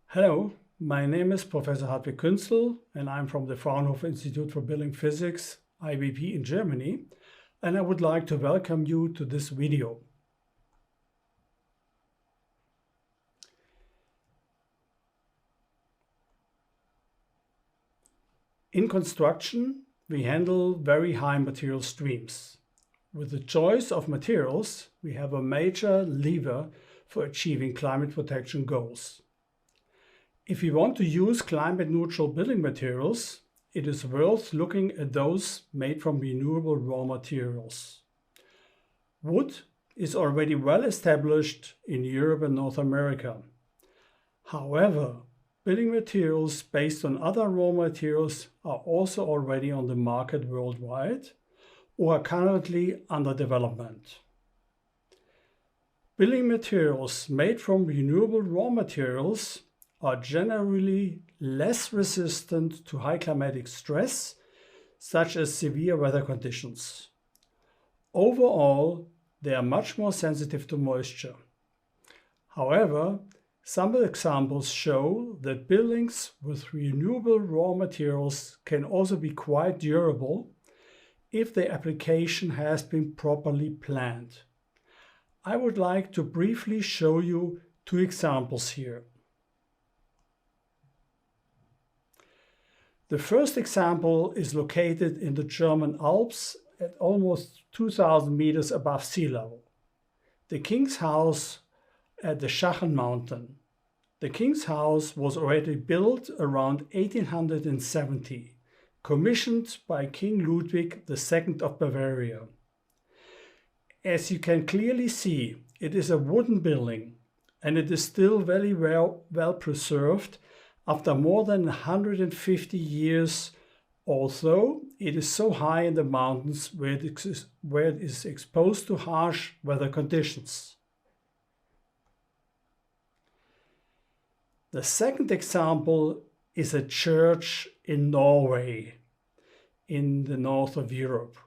Hello, my name is Professor Hartwig Künzel and I'm from the Fraunhofer Institute for Building Physics, IBP in Germany, and I would like to welcome you to this video. In construction, we handle very high material streams. With the choice of materials, we have a major lever for achieving climate protection goals. If we want to use climate-neutral building materials, it is worth looking at those made from renewable raw materials. Wood is already well established in Europe and North America. However, building materials based on other raw materials are also already on the market worldwide or are currently under development. Building materials made from renewable raw materials are generally less resistant to high climatic stress, such as severe weather conditions. Overall, they are much more sensitive to moisture. However, some examples show that buildings with renewable raw materials can also be quite durable if the application has been properly planned. I would like to briefly show you two examples here. The first example is located in the German Alps at almost 2,000 meters above sea level. The King's House at the Schachen Mountain. The King's House was already built around 1870, commissioned by King Ludwig II of Bavaria. As you can clearly see, it is a wooden building and it is still very well preserved after more than 150 years, although it is so high in the mountains where it is exposed to harsh weather conditions. The second example is a church in Norway, in the north of Europe.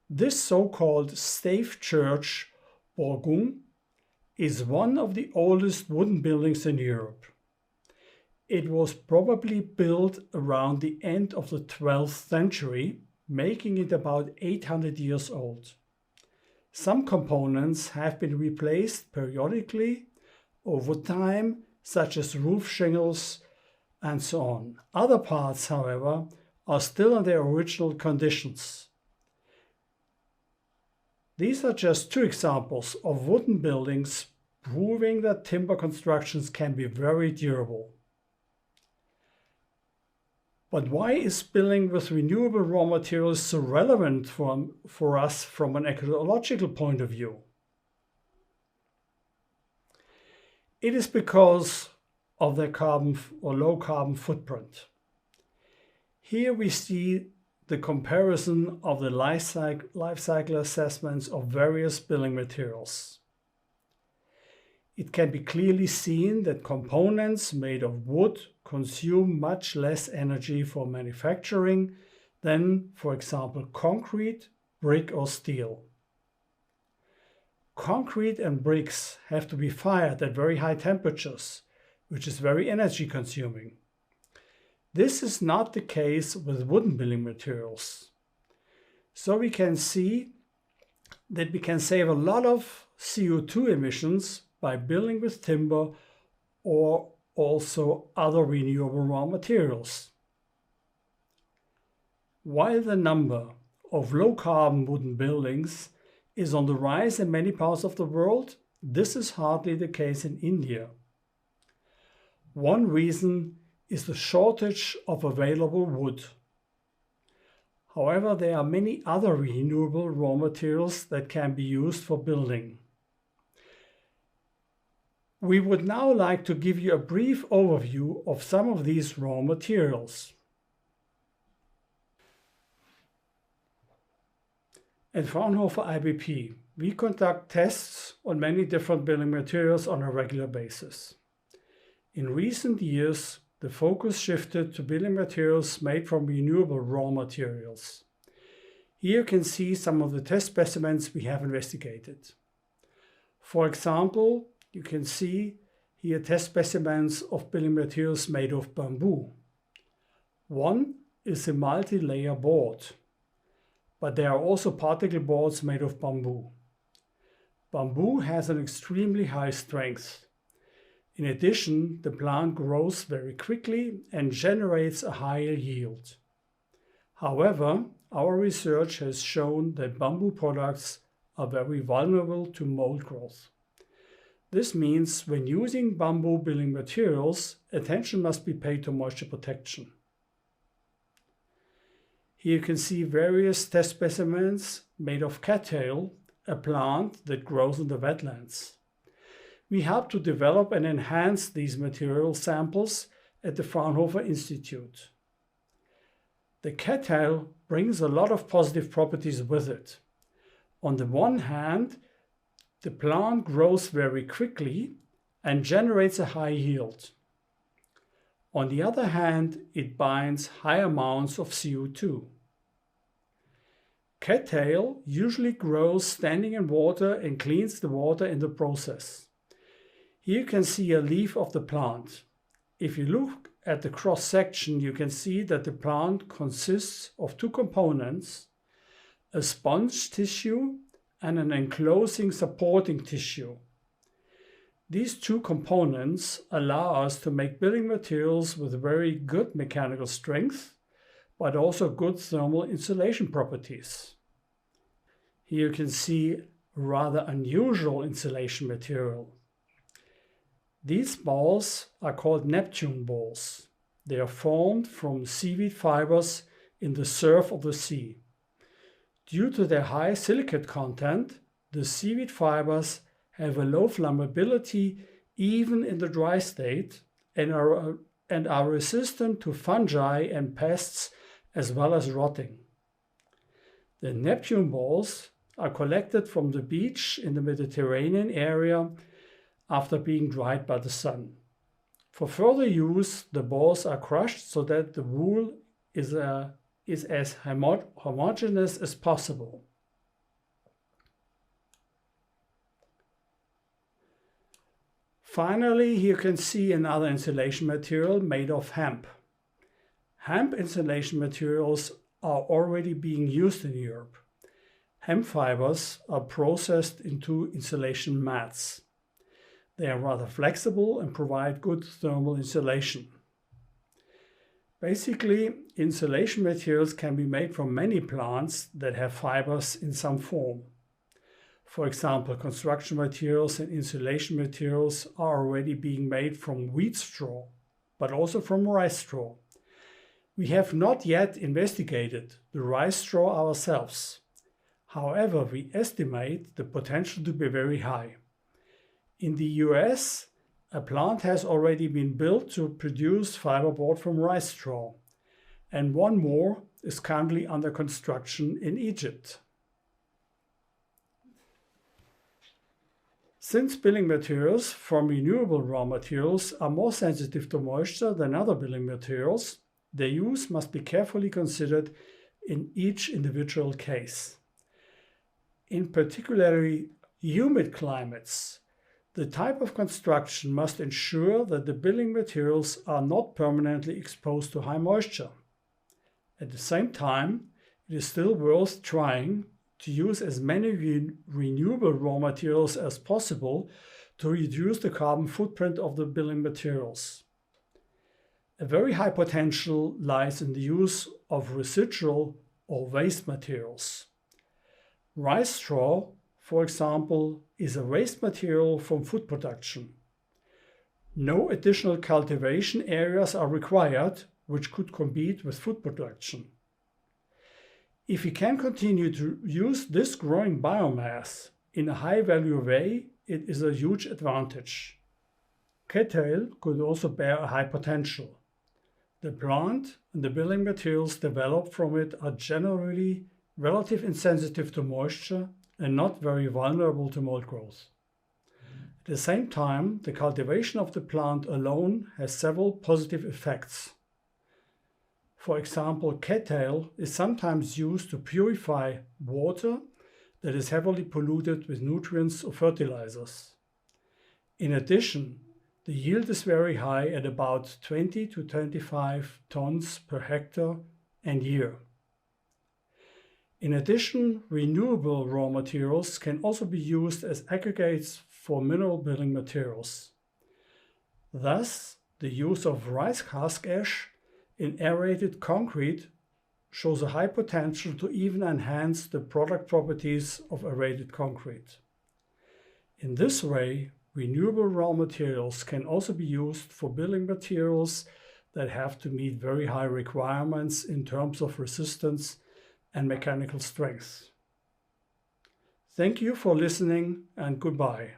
This so-called stave church, Borgum, is one of the oldest wooden buildings in Europe. It was probably built around the end of the 12th century, making it about 800 years old. Some components have been replaced periodically over time, such as roof shingles and so on. Other parts, however, are still in their original conditions. These are just two examples of wooden buildings proving that timber constructions can be very durable. But why is building with renewable raw materials so relevant for us from an ecological point of view? It is because of their carbon or low carbon footprint. Here we see the comparison of the life cycle assessments of various building materials. It can be clearly seen that components made of wood consume much less energy for manufacturing than, for example, concrete, brick or steel. Concrete and bricks have to be fired at very high temperatures, which is very energy consuming. This is not the case with wooden building materials. So we can see that we can save a lot of CO2 emissions by building with timber or also other renewable raw materials. While the number of low-carbon wooden buildings is on the rise in many parts of the world, this is hardly the case in India. One reason is the shortage of available wood. However, there are many other renewable raw materials that can be used for building. We would now like to give you a brief overview of some of these raw materials. At Fraunhofer IBP, we conduct tests on many different building materials on a regular basis. In recent years, the focus shifted to building materials made from renewable raw materials. Here you can see some of the test specimens we have investigated. For example, you can see here test specimens of building materials made of bamboo. One is a multi-layer board, but there are also particle boards made of bamboo. Bamboo has an extremely high strength. In addition, the plant grows very quickly and generates a higher yield. However, our research has shown that bamboo products are very vulnerable to mold growth. This means when using bamboo building materials, attention must be paid to moisture protection. Here you can see various test specimens made of cattail, a plant that grows in the wetlands. We helped to develop and enhance these material samples at the Fraunhofer Institute. The cattail brings a lot of positive properties with it. On the one hand, the plant grows very quickly and generates a high yield. On the other hand, it binds high amounts of CO2. Cattail usually grows standing in water and cleans the water in the process. Here you can see a leaf of the plant. If you look at the cross section, you can see that the plant consists of two components, a sponge tissue and an enclosing supporting tissue. These two components allow us to make building materials with very good mechanical strength, but also good thermal insulation properties. Here you can see a rather unusual insulation material. These balls are called Neptune balls. They are formed from seaweed fibers in the surf of the sea. Due to their high silicate content, the seaweed fibers have a low flammability even in the dry state and are resistant to fungi and pests as well as rotting. The Neptune balls are collected from the beach in the Mediterranean area after being dried by the sun. For further use, the balls are crushed so that the wool is as homogeneous as possible. Finally, here you can see another insulation material made of hemp. Hemp insulation materials are already being used in Europe. Hemp fibers are processed into insulation mats. They are rather flexible and provide good thermal insulation. Basically, insulation materials can be made from many plants that have fibers in some form. For example, construction materials and insulation materials are already being made from wheat straw, but also from rice straw. We have not yet investigated the rice straw ourselves. However, we estimate the potential to be very high. In the US, a plant has already been built to produce fiberboard from rice straw, and one more is currently under construction in Egypt. Since building materials from renewable raw materials are more sensitive to moisture than other building materials, their use must be carefully considered in each individual case. In particularly humid climates, the type of construction must ensure that the building materials are not permanently exposed to high moisture. At the same time, it is still worth trying to use as many renewable raw materials as possible to reduce the carbon footprint of the building materials. A very high potential lies in the use of residual or waste materials. Rice straw, for example, is a waste material from food production. No additional cultivation areas are required, which could compete with food production. If we can continue to use this growing biomass in a high-value way, it is a huge advantage. Cattail could also bear a high potential. The plant and the building materials developed from it are generally relatively insensitive to moisture and not very vulnerable to mold growth. At the same time, the cultivation of the plant alone has several positive effects. For example, cattail is sometimes used to purify water that is heavily polluted with nutrients or fertilizers. In addition, the yield is very high at about 20 to 25 tons per hectare and year. In addition, renewable raw materials can also be used as aggregates for mineral building materials. Thus, the use of rice husk ash in aerated concrete shows a high potential to even enhance the product properties of aerated concrete. In this way, renewable raw materials can also be used for building materials that have to meet very high requirements in terms of resistance and mechanical strength. Thank you for listening, and goodbye.